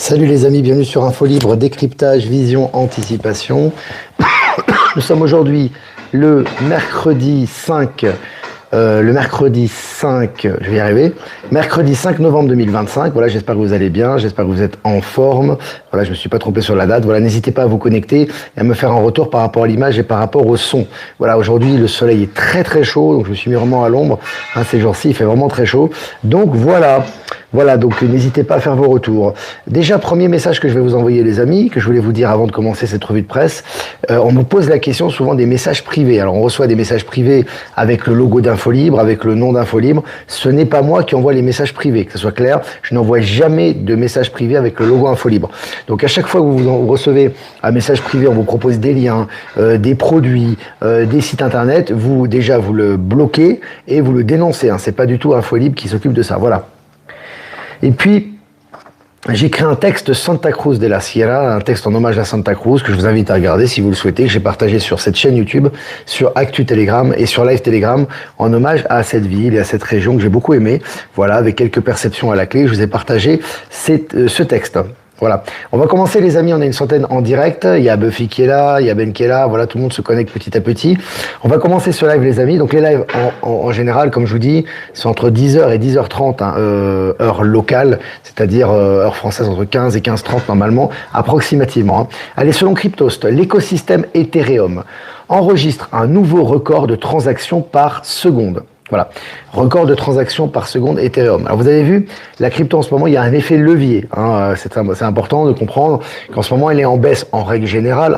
Salut les amis, bienvenue sur Info Libre, décryptage, vision, anticipation. Nous sommes aujourd'hui le mercredi 5, je vais y arriver, mercredi 5 novembre 2025. Voilà, j'espère que vous allez bien, j'espère que vous êtes en forme. Voilà, je me suis pas trompé sur la date. Voilà, n'hésitez pas à vous connecter et à me faire un retour par rapport à l'image et par rapport au son. Voilà, aujourd'hui le soleil est très très chaud, donc je me suis mis vraiment à l'ombre. Ces jours-ci, il fait vraiment très chaud. Donc voilà, donc n'hésitez pas à faire vos retours. Déjà, premier message que je vais vous envoyer les amis, que je voulais vous dire avant de commencer cette revue de presse. On me pose la question souvent des messages privés. Alors on reçoit des messages privés avec le logo d'Info Libre, avec le nom d'Info Libre. Ce n'est pas moi qui envoie les messages privés, que ce soit clair. Je n'envoie jamais de messages privés avec le logo Info Libre. Donc à chaque fois que vous recevez un message privé, on vous propose des liens, des produits, des sites internet, vous le bloquez et vous le dénoncez. C'est pas du tout Info Libre qui s'occupe de ça. Voilà. Et puis, j'ai créé un texte Santa Cruz de la Sierra, un texte en hommage à Santa Cruz que je vous invite à regarder si vous le souhaitez, que j'ai partagé sur cette chaîne YouTube, sur Actu Telegram et sur Live Telegram en hommage à cette ville et à cette région que j'ai beaucoup aimé. Voilà, avec quelques perceptions à la clé, je vous ai partagé ce texte. Voilà. On va commencer les amis, on est une centaine en direct, il y a Buffy qui est là, il y a Ben qui est là, voilà, tout le monde se connecte petit à petit. On va commencer ce live les amis, donc les lives en général, comme je vous dis, c'est entre 10h et 10h30, heure locale, c'est-à-dire heure française entre 15 et 15h30 normalement, approximativement. Allez, selon Cryptost, l'écosystème Ethereum enregistre un nouveau record de transactions par seconde. Voilà, record de transactions par seconde Ethereum. Alors vous avez vu, la crypto en ce moment, il y a un effet levier. C'est important de comprendre qu'en ce moment, elle est en baisse en règle générale.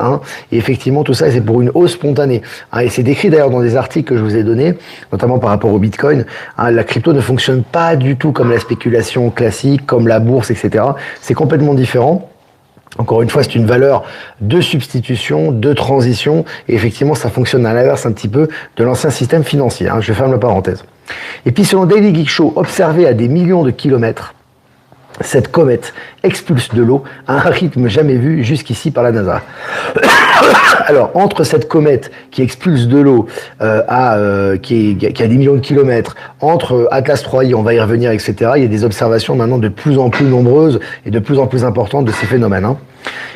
Et effectivement, tout ça, c'est pour une hausse spontanée. Et c'est décrit d'ailleurs dans des articles que je vous ai donnés, notamment par rapport au Bitcoin. La crypto ne fonctionne pas du tout comme la spéculation classique, comme la bourse, etc. C'est complètement différent. Encore une fois, c'est une valeur de substitution, de transition, et effectivement, ça fonctionne à l'inverse un petit peu de l'ancien système financier. Je ferme la parenthèse. Et puis, selon Daily Geek Show, observé à des millions de kilomètres, cette comète expulse de l'eau à un rythme jamais vu jusqu'ici par la NASA. Alors, entre cette comète qui expulse de l'eau qui a des millions de kilomètres, entre Atlas 3i, on va y revenir, etc., il y a des observations maintenant de plus en plus nombreuses et de plus en plus importantes de ces phénomènes.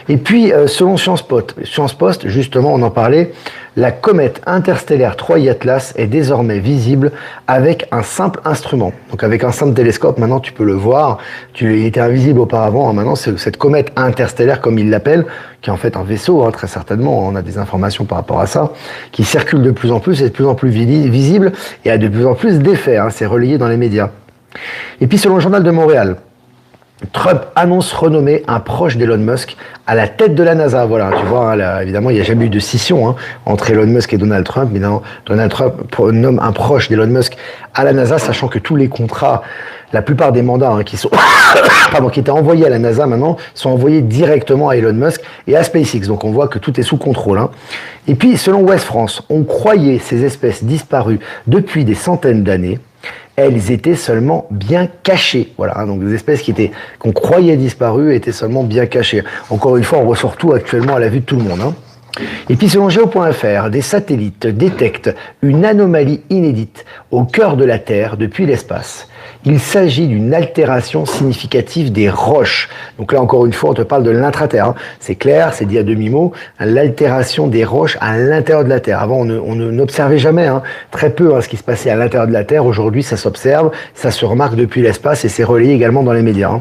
Et puis, selon Science Post, justement, on en parlait, la comète interstellaire 3i Atlas est désormais visible avec un simple instrument. Donc avec un simple télescope, maintenant tu peux le voir. Il était invisible auparavant, maintenant c'est cette comète interstellaire, comme ils l'appellent, qui est en fait un vaisseau, très certainement, on a des informations par rapport à ça, qui circule de plus en plus, est de plus en plus visible et a de plus en plus d'effets, c'est relayé dans les médias. Et puis selon le journal de Montréal, Trump annonce renommer un proche d'Elon Musk à la tête de la NASA. Voilà, tu vois, là, évidemment, il n'y a jamais eu de scission entre Elon Musk et Donald Trump. Mais non, Donald Trump nomme un proche d'Elon Musk à la NASA, sachant que tous les contrats, la plupart des mandats qui étaient envoyés à la NASA maintenant, sont envoyés directement à Elon Musk et à SpaceX. Donc on voit que tout est sous contrôle. Et puis, selon Ouest France, on croyait ces espèces disparues depuis des centaines d'années. Elles étaient seulement bien cachées. Voilà, donc des espèces qu'on croyait disparues étaient seulement bien cachées. Encore une fois, on ressort tout actuellement à la vue de tout le monde. Et puis selon Geo.fr, des satellites détectent une anomalie inédite au cœur de la Terre depuis l'espace. Il s'agit d'une altération significative des roches. Donc là, encore une fois, on te parle de l'intraterre. C'est clair, c'est dit à demi-mot, l'altération des roches à l'intérieur de la Terre. Avant, on n'observait jamais, très peu ce qui se passait à l'intérieur de la Terre. Aujourd'hui, ça s'observe, ça se remarque depuis l'espace et c'est relayé également dans les médias.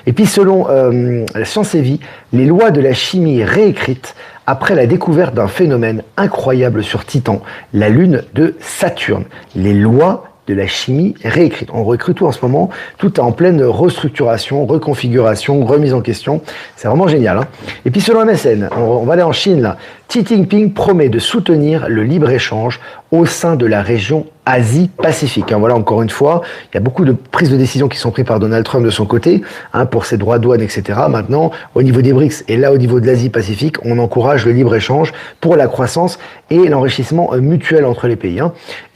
Et puis, selon la Science et Vie, les lois de la chimie réécrites après la découverte d'un phénomène incroyable sur Titan, la lune de Saturne. Les lois de la chimie réécrite. On recrute tout en ce moment, tout est en pleine restructuration, reconfiguration, remise en question. C'est vraiment génial. Et puis selon MSN, on va aller en Chine là. Xi Jinping promet de soutenir le libre-échange au sein de la région Asie-Pacifique. Voilà, encore une fois, il y a beaucoup de prises de décision qui sont prises par Donald Trump de son côté, pour ses droits de douane, etc. Maintenant, au niveau des BRICS et là au niveau de l'Asie-Pacifique, on encourage le libre-échange pour la croissance et l'enrichissement mutuel entre les pays.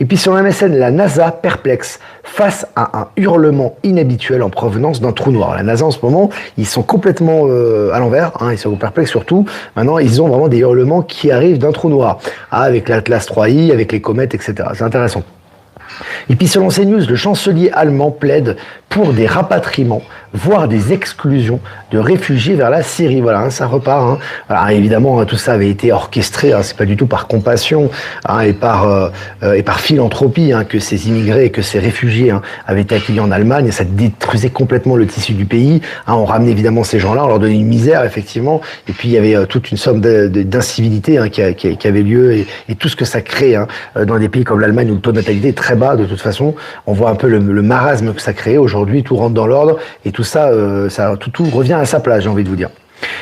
Et puis sur MSN, la NASA perplexe face à un hurlement inhabituel en provenance d'un trou noir. La NASA en ce moment, ils sont complètement à l'envers, ils sont perplexes surtout. Maintenant, ils ont vraiment des hurlements qui arrivent d'un trou noir, avec l'Atlas 3i, avec les comètes, etc. C'est intéressant. Et puis selon CNews, le chancelier allemand plaide pour des rapatriements voire des exclusions de réfugiés vers la Syrie. Voilà, hein, ça repart. Hein. Alors, évidemment, tout ça avait été orchestré, hein, c'est pas du tout par compassion hein, et par philanthropie hein, que ces immigrés et que ces réfugiés hein, avaient été accueillis en Allemagne, et ça détruisait complètement le tissu du pays. Hein, on ramenait évidemment ces gens-là, on leur donnait une misère, effectivement, et puis il y avait toute une somme d'incivilité hein, qui avait lieu, et tout ce que ça crée hein, dans des pays comme l'Allemagne où le taux de natalité est très bas. De toute façon, on voit un peu le marasme que ça crée. Aujourd'hui, tout rentre dans l'ordre, et tout ça, tout revient à sa place, j'ai envie de vous dire.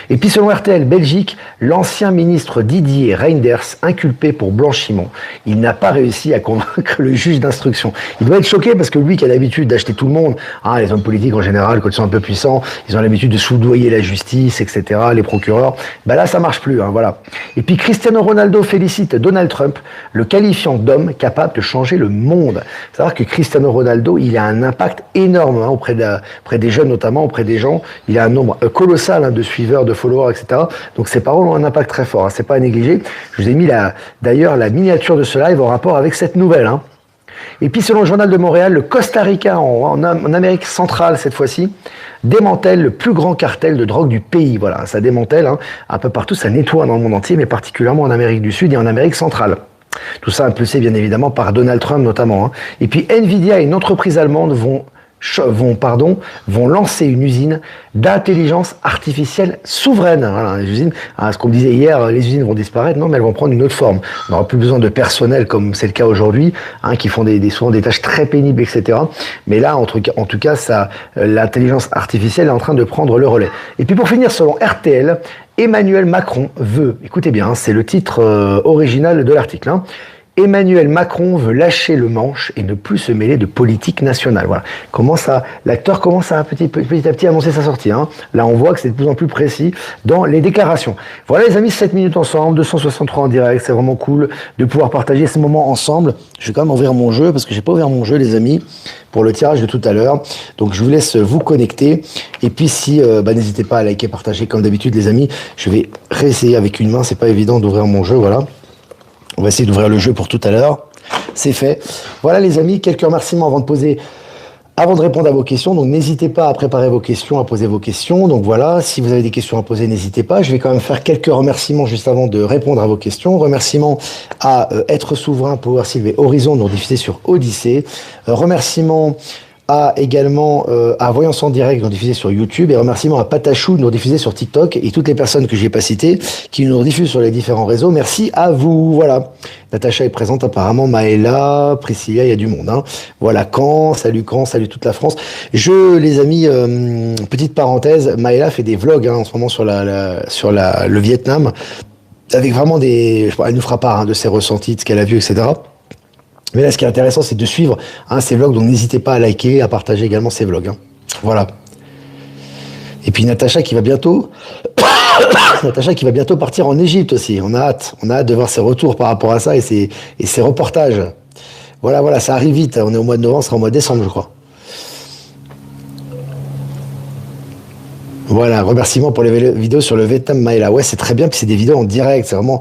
Et puis selon RTL Belgique, l'ancien ministre Didier Reynders, inculpé pour blanchiment, il n'a pas réussi à convaincre le juge d'instruction. Il doit être choqué parce que lui qui a l'habitude d'acheter tout le monde, hein, les hommes politiques en général, quand ils sont un peu puissants, ils ont l'habitude de soudoyer la justice, etc., les procureurs, là ça marche plus, hein, voilà. Et puis Cristiano Ronaldo félicite Donald Trump, le qualifiant d'homme capable de changer le monde. Il faut savoir que Cristiano Ronaldo, il a un impact énorme hein, auprès des jeunes notamment, auprès des gens, il a un nombre colossal hein, de suiveurs, de followers, etc. Donc ces paroles ont un impact très fort, hein, c'est pas à négliger. Je vous ai mis d'ailleurs la miniature de ce live en rapport avec cette nouvelle. Hein. Et puis selon le journal de Montréal, le Costa Rica, en Amérique centrale cette fois-ci, démantèle le plus grand cartel de drogue du pays. Voilà, ça démantèle hein, un peu partout, ça nettoie dans le monde entier, mais particulièrement en Amérique du Sud et en Amérique centrale. Tout ça impulsé bien évidemment par Donald Trump notamment. Hein. Et puis Nvidia et une entreprise allemande vont lancer une usine d'intelligence artificielle souveraine. Voilà, les usines, ce qu'on me disait hier, les usines vont disparaître, non, mais elles vont prendre une autre forme. On n'aura plus besoin de personnel comme c'est le cas aujourd'hui, hein, qui font souvent des tâches très pénibles, etc. Mais là, en tout cas, l'intelligence artificielle est en train de prendre le relais. Et puis pour finir, selon RTL, Emmanuel Macron veut, écoutez bien, c'est le titre original de l'article, hein, Emmanuel Macron veut lâcher le manche et ne plus se mêler de politique nationale. Voilà. L'acteur commence à petit à petit annoncer sa sortie. Hein. Là, on voit que c'est de plus en plus précis dans les déclarations. Voilà, les amis, 7 minutes ensemble, 263 en direct. C'est vraiment cool de pouvoir partager ce moment ensemble. Je vais quand même ouvrir mon jeu parce que j'ai pas ouvert mon jeu, les amis, pour le tirage de tout à l'heure. Donc, je vous laisse vous connecter. Et puis, n'hésitez pas à liker, partager comme d'habitude, les amis. Je vais réessayer avec une main. C'est pas évident d'ouvrir mon jeu. Voilà. On va essayer d'ouvrir le jeu pour tout à l'heure. C'est fait. Voilà les amis, quelques remerciements avant de répondre à vos questions. Donc n'hésitez pas à préparer vos questions, à poser vos questions. Donc voilà, si vous avez des questions à poser, n'hésitez pas. Je vais quand même faire quelques remerciements juste avant de répondre à vos questions. Remerciements à Être Souverain, Power Sylve et Horizon, nous diffusés sur Odyssée. Remerciements également à Voyance en direct, nous diffusé sur YouTube, et remerciements à Patachou, nous diffusé sur TikTok, et toutes les personnes que j'ai pas citées, qui nous diffusent sur les différents réseaux. Merci à vous. Voilà. Natacha est présente apparemment, Maëla, Priscilla, il y a du monde. Hein. Voilà, Caen, salut toute la France. Les amis, petite parenthèse, Maëla fait des vlogs hein, en ce moment sur le Vietnam, avec vraiment elle nous fera part hein, de ses ressentis, de ce qu'elle a vu, etc. Mais là, ce qui est intéressant, c'est de suivre hein, ces vlogs, donc n'hésitez pas à liker, à partager également ces vlogs. Hein. Voilà. Et puis Natacha qui va bientôt partir en Égypte aussi. On a hâte de voir ses retours par rapport à ça et ses reportages. Voilà, ça arrive vite. On est au mois de novembre, ça sera au mois de décembre, je crois. Voilà, remerciements pour les vidéos sur le Vietnam Maëla. Ouais, c'est très bien, puis c'est des vidéos en direct, c'est vraiment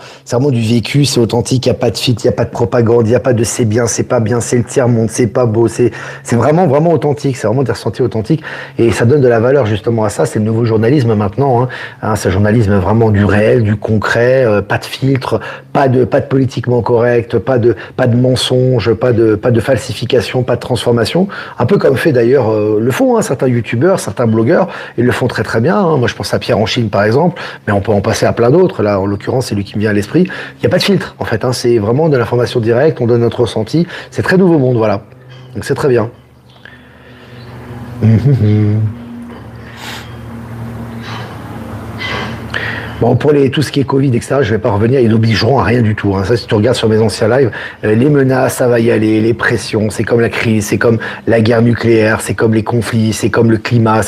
du vécu, c'est authentique, il n'y a pas de filtre, il n'y a pas de propagande, il n'y a pas de c'est bien, c'est pas bien, c'est le tiers-monde, c'est pas beau, c'est vraiment, vraiment authentique, c'est vraiment des ressentis authentiques, et ça donne de la valeur justement à ça, c'est le nouveau journalisme maintenant, hein, c'est un journalisme vraiment du réel, du concret, pas de filtre, pas de politiquement correct, pas de mensonge, pas de falsification, pas de transformation, un peu comme fait d'ailleurs, le font, hein, certains youtubeurs, certains blogueurs, ils le font très très bien, hein. Moi je pense à Pierre en Chine par exemple, mais on peut en passer à plein d'autres, là en l'occurrence c'est lui qui me vient à l'esprit, il n'y a pas de filtre en fait, hein. C'est vraiment de l'information directe, on donne notre ressenti, c'est très nouveau monde, voilà, donc c'est très bien. Bon, pour tout ce qui est Covid, etc., je vais pas revenir, ils n'obligeront à rien du tout. Hein. Ça, si tu regardes sur mes anciens lives, les menaces, ça va y aller, les pressions, c'est comme la crise, c'est comme la guerre nucléaire, c'est comme les conflits, c'est comme le climat,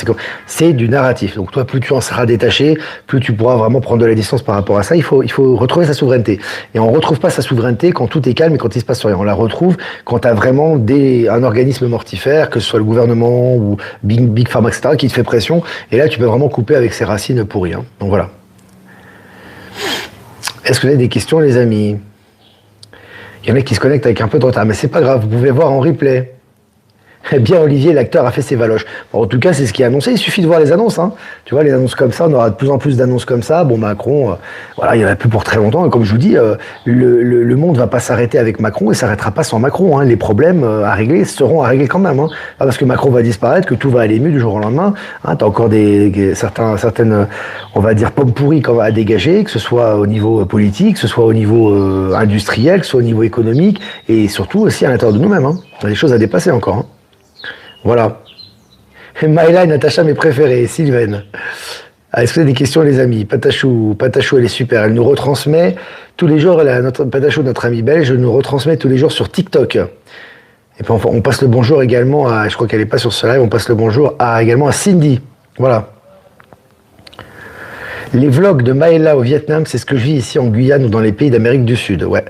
c'est du narratif. Donc toi, plus tu en seras détaché, plus tu pourras vraiment prendre de la distance par rapport à ça. Il faut retrouver sa souveraineté. Et on retrouve pas sa souveraineté quand tout est calme et quand il se passe rien. On la retrouve quand tu as vraiment un organisme mortifère, que ce soit le gouvernement ou Big Pharma, etc., qui te fait pression. Et là, tu peux vraiment couper avec ses racines pourries. Hein. Donc voilà. Est-ce que vous avez des questions, les amis? Il y en a qui se connectent avec un peu de retard, mais c'est pas grave, vous pouvez voir en replay. Eh bien, Olivier, l'acteur a fait ses valoches. Bon, en tout cas, c'est ce qui est annoncé. Il suffit de voir les annonces, hein. Tu vois, les annonces comme ça, on aura de plus en plus d'annonces comme ça. Bon, Macron, voilà, il n'y en a plus pour très longtemps. Et comme je vous dis, le monde ne va pas s'arrêter avec Macron et s'arrêtera pas sans Macron, hein. Les problèmes à régler seront à régler quand même, hein. Pas parce que Macron va disparaître que tout va aller mieux du jour au lendemain. Hein, tu as encore certaines, on va dire, pommes pourries à dégager, que ce soit au niveau politique, que ce soit au niveau industriel, que ce soit au niveau économique et surtout aussi à l'intérieur de nous-mêmes, hein. On a des choses à dépasser encore, hein. Voilà. Maïla et Natacha, mes préférés. Sylvaine. Ah, est-ce que vous avez des questions, les amis? Patachou, elle est super. Elle nous retransmet tous les jours, Patachou, notre amie belge, nous retransmet tous les jours sur TikTok. Et puis on passe le bonjour également à, je crois qu'elle n'est pas sur ce live, on passe le bonjour également à Cindy. Voilà. Les vlogs de Maëla au Vietnam, c'est ce que je vis ici en Guyane ou dans les pays d'Amérique du Sud. Ouais.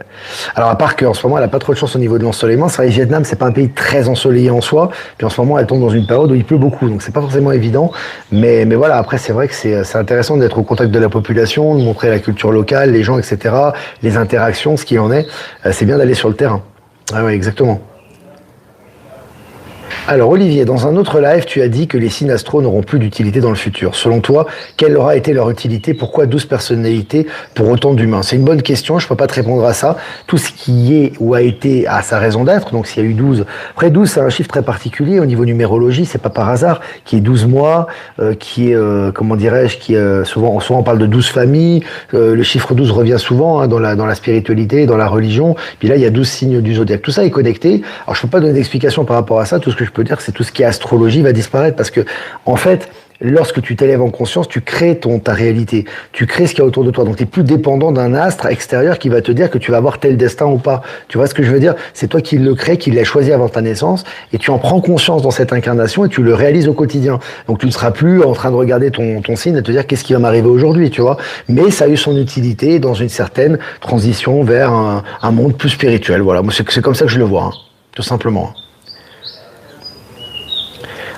Alors à part qu'en ce moment, elle n'a pas trop de chance au niveau de l'ensoleillement. C'est vrai, le Vietnam, c'est pas un pays très ensoleillé en soi. Puis en ce moment, elle tombe dans une période où il pleut beaucoup, donc c'est pas forcément évident. Mais voilà, après, c'est vrai que c'est intéressant d'être au contact de la population, de montrer la culture locale, les gens, etc., les interactions, ce qu'il en est. C'est bien d'aller sur le terrain. Ah ouais, exactement. Alors Olivier, dans un autre live, tu as dit que les signes astro n'auront plus d'utilité dans le futur. Selon toi, quelle aura été leur utilité? Pourquoi 12 personnalités pour autant d'humains? C'est une bonne question, je ne peux pas te répondre à ça. Tout ce qui est ou a été a sa raison d'être, donc s'il y a eu 12... Après 12, c'est un chiffre très particulier au niveau numérologie, c'est pas par hasard, qui est 12 mois, qui est, comment dirais-je, qui est souvent on parle de 12 familles, le chiffre 12 revient souvent hein, dans la spiritualité, dans la religion, puis là il y a 12 signes du zodiaque. Tout ça est connecté. Alors je ne peux pas donner d'explication par rapport à ça, tout ce que je peux dire, c'est tout ce qui est astrologie va disparaître parce que, en fait, lorsque tu t'élèves en conscience, tu crées ta réalité. Tu crées ce qu'il y a autour de toi. Donc, tu n'es plus dépendant d'un astre extérieur qui va te dire que tu vas avoir tel destin ou pas. Tu vois ce que je veux dire? C'est toi qui le crée, qui l'as choisi avant ta naissance et tu en prends conscience dans cette incarnation et tu le réalises au quotidien. Donc, tu ne seras plus en train de regarder ton signe et te dire qu'est-ce qui va m'arriver aujourd'hui, tu vois. Mais ça a eu son utilité dans une certaine transition vers un monde plus spirituel. Voilà. Moi, c'est comme ça que je le vois, hein, tout simplement.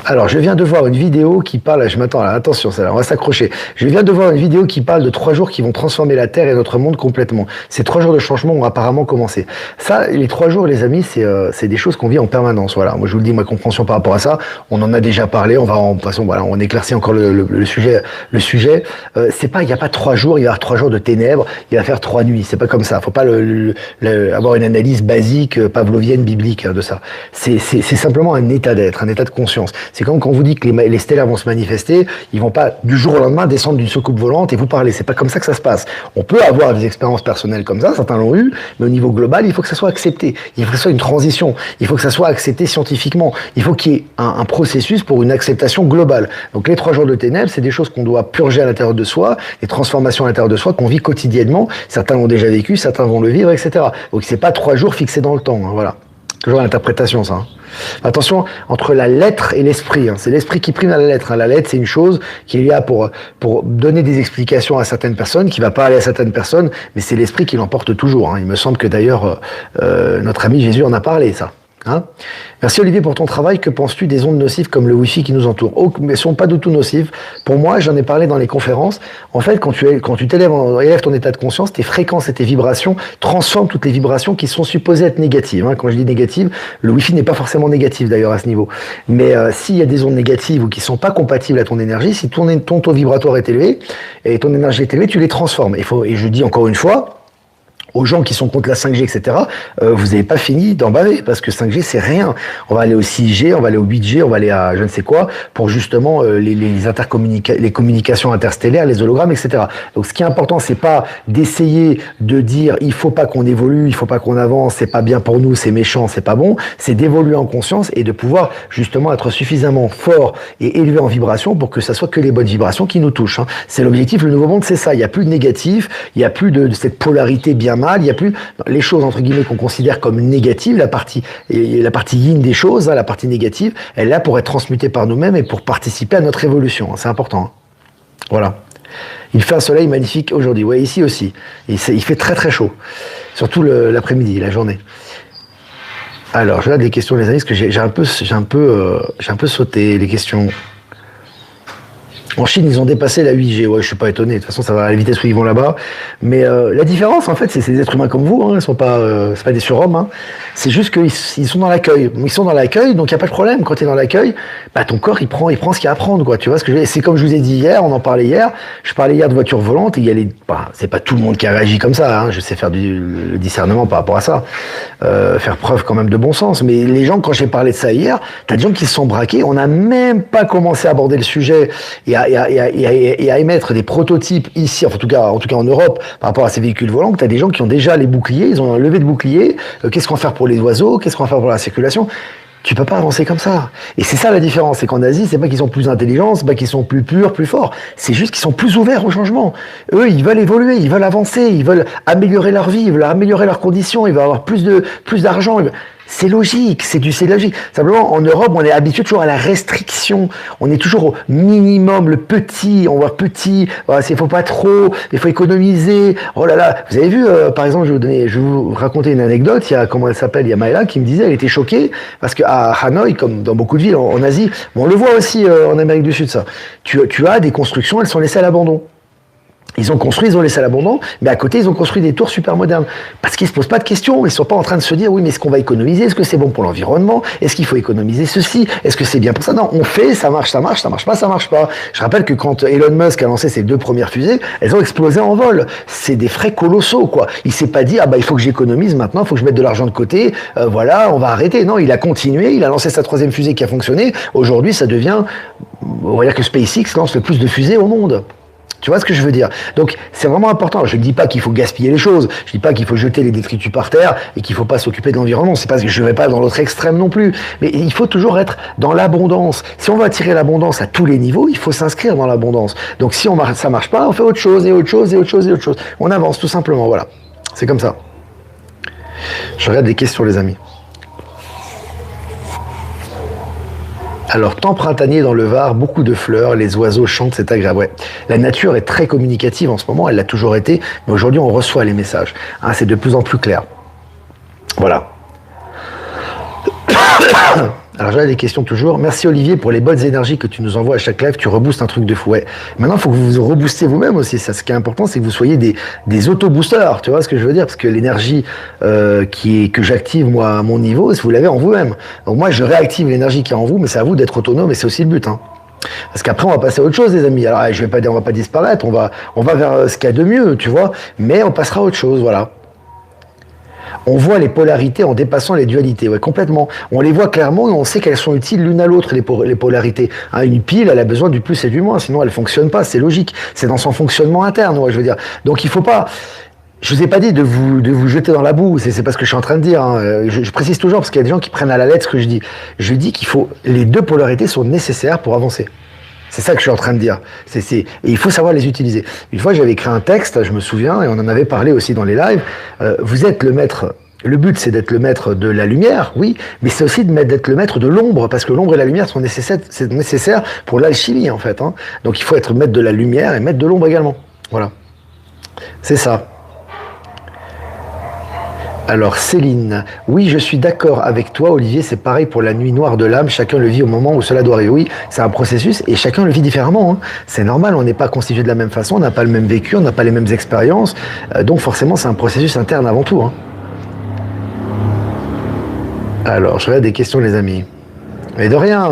Alors, je viens de voir une vidéo qui parle, je m'attends là, attention, ça, on va s'accrocher. Je viens de voir une vidéo qui parle de 3 jours qui vont transformer la Terre et notre monde complètement. Ces 3 jours de changement ont apparemment commencé. Ça, les 3 jours, les amis, c'est des choses qu'on vit en permanence. Voilà. Moi, je vous le dis, ma compréhension par rapport à ça, on en a déjà parlé. De toute façon, voilà, on éclaircit encore le sujet. Il n'y a pas 3 jours, il va y avoir 3 jours de ténèbres, il va faire 3 nuits. C'est pas comme ça. Faut pas avoir une analyse basique, pavlovienne, biblique hein, de ça. C'est simplement un état d'être, un état de conscience. C'est comme quand on vous dit que les stellaires vont se manifester, ils vont pas du jour au lendemain descendre d'une soucoupe volante et vous parler. C'est pas comme ça que ça se passe. On peut avoir des expériences personnelles comme ça, certains l'ont eu, mais au niveau global, il faut que ça soit accepté. Il faut que ça soit une transition. Il faut que ça soit accepté scientifiquement. Il faut qu'il y ait un processus pour une acceptation globale. Donc les 3 jours de ténèbres, c'est des choses qu'on doit purger à l'intérieur de soi, des transformations à l'intérieur de soi qu'on vit quotidiennement. Certains l'ont déjà vécu, certains vont le vivre, etc. Donc c'est pas 3 jours fixés dans le temps. Hein, voilà. Toujours l'interprétation, ça. Hein. Attention, entre la lettre et l'esprit. Hein. C'est l'esprit qui prime à la lettre. Hein. La lettre, c'est une chose qui est là pour donner des explications à certaines personnes, qui va pas aller à certaines personnes, mais c'est l'esprit qui l'emporte toujours. Hein. Il me semble que d'ailleurs, notre ami Jésus en a parlé, ça. Hein? Merci Olivier pour ton travail. Que penses-tu des ondes nocives comme le Wi-Fi qui nous entoure? Oh, mais elles ne sont pas du tout nocives. Pour moi, j'en ai parlé dans les conférences. En fait, quand tu élèves ton état de conscience, tes fréquences et tes vibrations transforment toutes les vibrations qui sont supposées être négatives. Hein. Quand je dis négatives, le Wi-Fi n'est pas forcément négatif d'ailleurs à ce niveau. Mais s'il y a des ondes négatives ou qui ne sont pas compatibles à ton énergie, si ton taux vibratoire est élevé et ton énergie est élevée, tu les transformes. Et je dis encore une fois, aux gens qui sont contre la 5G, etc., vous n'avez pas fini d'en baver, parce que 5G, c'est rien. On va aller au 6G, on va aller au 8G, on va aller à je ne sais quoi, pour justement les communications interstellaires, les hologrammes, etc. Donc ce qui est important, c'est pas d'essayer de dire il faut pas qu'on évolue, il faut pas qu'on avance, c'est pas bien pour nous, c'est méchant, c'est pas bon, c'est d'évoluer en conscience et de pouvoir justement être suffisamment fort et élevé en vibration pour que ça soit que les bonnes vibrations qui nous touchent. Hein. C'est l'objectif, le nouveau monde, c'est ça. Il n'y a plus de négatif, il n'y a plus de cette polarité bien mal, il n'y a plus les choses entre guillemets qu'on considère comme négatives, la partie yin des choses, hein, la partie négative, elle est là pour être transmutée par nous-mêmes et pour participer à notre évolution, hein, c'est important. Hein. Voilà. Il fait un soleil magnifique aujourd'hui, ouais, ici aussi. Il fait très très chaud, surtout l'après-midi, la journée. Alors, je regarde les questions, les amis, parce que j'ai un peu sauté les questions. En Chine, ils ont dépassé la 8G. Ouais, je suis pas étonné. De toute façon, ça va à la vitesse où ils vont là-bas. Mais la différence, en fait, c'est des êtres humains comme vous. Hein. Ils sont pas, c'est pas des surhommes. Hein. C'est juste qu'ils sont dans l'accueil. Ils sont dans l'accueil, donc il y a pas de problème. Quand tu es dans l'accueil, bah ton corps, il prend ce qu'il y a à prendre, quoi. Tu vois ce que je veux dire. C'est comme je vous ai dit hier. On en parlait hier. Je parlais hier de voitures volantes. Et il y a c'est pas tout le monde qui a réagi comme ça. Hein. Je sais faire le discernement par rapport à ça, faire preuve quand même de bon sens. Mais les gens, quand j'ai parlé de ça hier, t'as des gens qui se sont braqués. On n'a même pas commencé à aborder le sujet et à émettre des prototypes ici, en tout cas en Europe, par rapport à ces véhicules volants, que tu as des gens qui ont déjà les boucliers, ils ont un levé de bouclier, qu'est-ce qu'on va faire pour les oiseaux, qu'est-ce qu'on va faire pour la circulation. Tu peux pas avancer comme ça. Et c'est ça la différence, c'est qu'en Asie, c'est pas qu'ils sont plus intelligents, c'est pas qu'ils sont plus purs, plus forts, c'est juste qu'ils sont plus ouverts au changement. Eux, ils veulent évoluer, ils veulent avancer, ils veulent améliorer leur vie, ils veulent améliorer leurs conditions, ils veulent avoir plus d'argent. C'est logique, c'est logique. Simplement, en Europe, on est habitué toujours à la restriction. On est toujours au minimum, le petit, on voit petit, voilà, faut pas trop, il faut économiser. Oh là là, vous avez vu, par exemple, je vais vous raconter une anecdote, il y a, comment elle s'appelle, il y a Maëla qui me disait, elle était choquée, parce qu'à Hanoï, comme dans beaucoup de villes en Asie, on le voit aussi en Amérique du Sud, ça, tu as des constructions, elles sont laissées à l'abandon. Ils ont laissé à l'abandon, mais à côté, ils ont construit des tours super modernes. Parce qu'ils se posent pas de questions. Ils sont pas en train de se dire, oui, mais est-ce qu'on va économiser? Est-ce que c'est bon pour l'environnement? Est-ce qu'il faut économiser ceci? Est-ce que c'est bien pour ça? Non, on fait, ça marche pas, ça marche pas. Je rappelle que quand Elon Musk a lancé ses 2 premières fusées, elles ont explosé en vol. C'est des frais colossaux, quoi. Il s'est pas dit, ah bah, il faut que j'économise maintenant, il faut que je mette de l'argent de côté, voilà, on va arrêter. Non, il a continué, il a lancé sa 3e fusée qui a fonctionné. Aujourd'hui, ça devient, on va dire que SpaceX lance le plus de fusées au monde. Tu vois ce que je veux dire? Donc, c'est vraiment important. Je ne dis pas qu'il faut gaspiller les choses. Je ne dis pas qu'il faut jeter les détritus par terre et qu'il ne faut pas s'occuper de l'environnement. C'est parce que je ne vais pas dans l'autre extrême non plus. Mais il faut toujours être dans l'abondance. Si on veut attirer l'abondance à tous les niveaux, il faut s'inscrire dans l'abondance. Donc, si ça ne marche pas, on fait autre chose et autre chose et autre chose et autre chose. On avance tout simplement. Voilà. C'est comme ça. Je regarde des questions, les amis. Alors, temps printanier dans le Var, beaucoup de fleurs, les oiseaux chantent, c'est agréable. Ouais. La nature est très communicative en ce moment, elle l'a toujours été, mais aujourd'hui on reçoit les messages. Hein, c'est de plus en plus clair. Voilà. Alors j'ai des questions toujours. Merci Olivier pour les bonnes énergies que tu nous envoies à chaque live. Tu reboostes un truc de fou. Ouais. Maintenant, il faut que vous vous reboostez vous-même aussi. Ça, ce qui est important, c'est que vous soyez des auto-boosters. Tu vois ce que je veux dire? Parce que l'énergie que j'active moi à mon niveau, vous l'avez en vous-même. Donc moi, je réactive l'énergie qui est en vous, mais c'est à vous d'être autonome et c'est aussi le but. Hein. Parce qu'après, on va passer à autre chose, les amis. Alors, je vais pas dire, on va pas disparaître. On va vers ce qu'il y a de mieux, tu vois. Mais on passera à autre chose, voilà. On voit les polarités en dépassant les dualités, ouais, complètement. On les voit clairement et on sait qu'elles sont utiles l'une à l'autre, les polarités. Hein, une pile, elle a besoin du plus et du moins, sinon elle fonctionne pas, c'est logique. C'est dans son fonctionnement interne, ouais, je veux dire. Donc il faut pas... Je vous ai pas dit de vous jeter dans la boue, c'est pas ce que je suis en train de dire. Hein. Je précise toujours, parce qu'il y a des gens qui prennent à la lettre ce que je dis. Je dis qu'il faut... Les 2 polarités sont nécessaires pour avancer. C'est ça que je suis en train de dire. Et il faut savoir les utiliser. Une fois, j'avais écrit un texte, je me souviens, et on en avait parlé aussi dans les lives. Vous êtes le maître. Le but, c'est d'être le maître de la lumière, oui, mais c'est aussi d'être le maître de l'ombre, parce que l'ombre et la lumière sont nécessaires pour l'alchimie, en fait. Hein. Donc, il faut être maître de la lumière et maître de l'ombre également. Voilà. C'est ça. Alors Céline, oui, je suis d'accord avec toi Olivier, c'est pareil pour la nuit noire de l'âme, chacun le vit au moment où cela doit arriver. Oui, c'est un processus et chacun le vit différemment. Hein. C'est normal, on n'est pas constitué de la même façon, on n'a pas le même vécu, on n'a pas les mêmes expériences, donc forcément c'est un processus interne avant tout. Hein. Alors, je regarde des questions les amis. Mais de rien,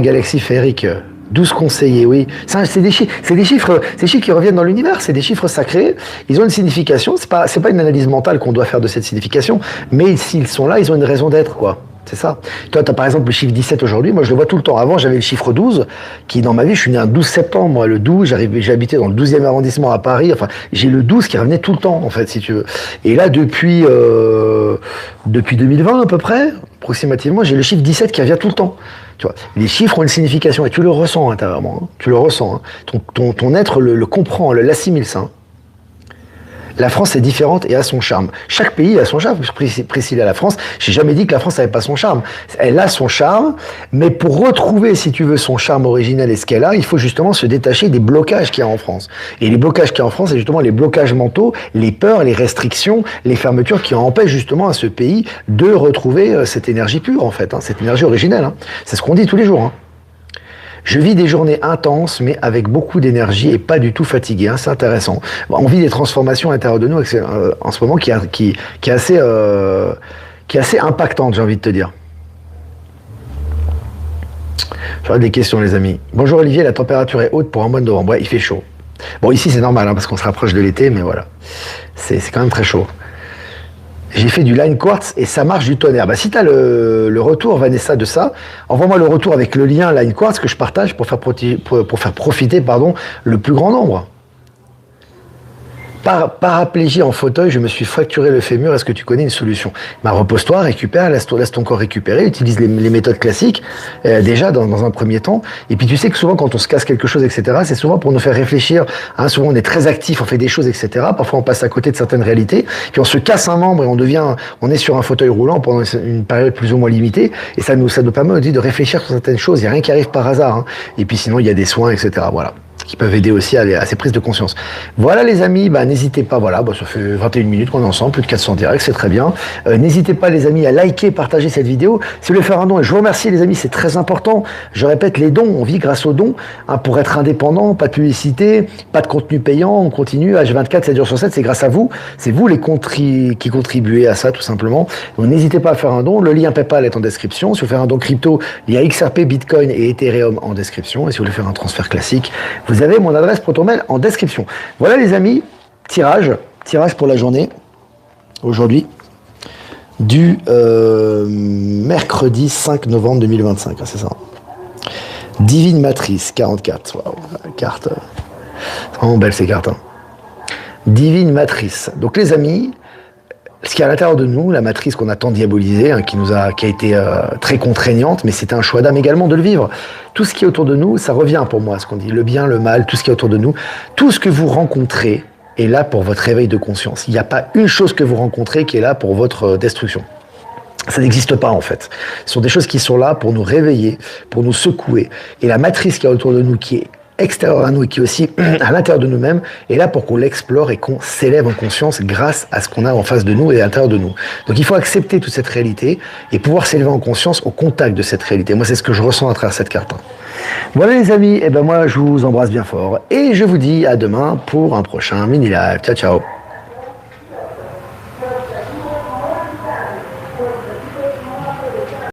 Galaxy Féerique. 12 conseillers, oui. C'est des chiffres qui reviennent dans l'univers, c'est des chiffres sacrés. Ils ont une signification, c'est pas une analyse mentale qu'on doit faire de cette signification, mais s'ils sont là, ils ont une raison d'être, quoi. C'est ça. Toi, tu as par exemple le chiffre 17 aujourd'hui, moi je le vois tout le temps. Avant, j'avais le chiffre 12, qui dans ma vie, je suis né un 12 septembre, moi, le 12, j'ai habité dans le 12e arrondissement à Paris, enfin, j'ai le 12 qui revenait tout le temps, en fait, si tu veux. Et là, depuis 2020 à peu près, approximativement, j'ai le chiffre 17 qui revient tout le temps. Tu vois, les chiffres ont une signification et tu le ressens intérieurement, hein, tu le ressens. Hein. Ton être le comprend, l'assimile ça. Hein. La France est différente et a son charme. Chaque pays a son charme. Priscilla, la France, j'ai jamais dit que la France n'avait pas son charme. Elle a son charme, mais pour retrouver, si tu veux, son charme originel et ce qu'elle a, il faut justement se détacher des blocages qu'il y a en France. Et les blocages qu'il y a en France, c'est justement les blocages mentaux, les peurs, les restrictions, les fermetures qui empêchent justement à ce pays de retrouver cette énergie pure, en fait, hein, cette énergie originelle. Hein. C'est ce qu'on dit tous les jours. Hein. Je vis des journées intenses, mais avec beaucoup d'énergie et pas du tout fatigué. Hein, c'est intéressant. Bon, on vit des transformations à l'intérieur de nous en ce moment qui est assez impactante, j'ai envie de te dire. J'aurais des questions, les amis. Bonjour Olivier, la température est haute pour un mois de novembre. Ouais, il fait chaud. Bon, ici c'est normal, hein, parce qu'on se rapproche de l'été, mais voilà. C'est quand même très chaud. J'ai fait du line quartz et ça marche du tonnerre. Bah, si tu as le retour, Vanessa, de ça, envoie-moi le retour avec le lien line quartz que je partage pour faire profiter le plus grand nombre. Paraplégie en fauteuil, je me suis fracturé le fémur, est-ce que tu connais une solution? Repose-toi, récupère, laisse ton corps récupérer, utilise les méthodes classiques, déjà dans un premier temps. Et puis tu sais que souvent quand on se casse quelque chose, etc., c'est souvent pour nous faire réfléchir. Hein, souvent on est très actif, on fait des choses, etc. Parfois on passe à côté de certaines réalités, puis on se casse un membre et on est sur un fauteuil roulant pendant une période plus ou moins limitée. Et ça nous permet aussi de réfléchir sur certaines choses. Il n'y a rien qui arrive par hasard. Hein. Et puis sinon il y a des soins, etc. Voilà, qui peuvent aider aussi à ces prises de conscience. Voilà les amis, n'hésitez pas, ça fait 21 minutes qu'on est ensemble, plus de 400 directs, c'est très bien. N'hésitez pas les amis à liker, partager cette vidéo, si vous voulez faire un don, et je vous remercie les amis, c'est très important. Je répète, les dons, on vit grâce aux dons, hein, pour être indépendant, pas de publicité, pas de contenu payant, on continue, H24, 7 jours sur 7, c'est grâce à vous, c'est vous qui contribuez à ça tout simplement. Donc n'hésitez pas à faire un don, le lien PayPal est en description, si vous voulez faire un don crypto, il y a XRP, Bitcoin et Ethereum en description, et si vous voulez faire un transfert classique, vous avez mon adresse ProtonMail en description. Voilà les amis, tirage pour la journée, aujourd'hui, du mercredi 5 novembre 2025, c'est ça. Divine Matrice, 44, waouh, carte, c'est vraiment belle ces cartes. Hein. Divine Matrice, donc les amis, ce qui est à l'intérieur de nous, la matrice qu'on a tant diabolisée, hein, qui a été très contraignante, mais c'était un choix d'âme également de le vivre. Tout ce qui est autour de nous, ça revient pour moi, ce qu'on dit, le bien, le mal, tout ce qui est autour de nous, tout ce que vous rencontrez est là pour votre réveil de conscience. Il n'y a pas une chose que vous rencontrez qui est là pour votre destruction. Ça n'existe pas en fait. Ce sont des choses qui sont là pour nous réveiller, pour nous secouer. Et la matrice qui est autour de nous, qui est extérieur à nous et qui est aussi à l'intérieur de nous-mêmes, est là pour qu'on l'explore et qu'on s'élève en conscience grâce à ce qu'on a en face de nous et à l'intérieur de nous. Donc il faut accepter toute cette réalité et pouvoir s'élever en conscience au contact de cette réalité. Moi, c'est ce que je ressens à travers cette carte. Voilà les amis, et moi je vous embrasse bien fort et je vous dis à demain pour un prochain mini live. Ciao ciao.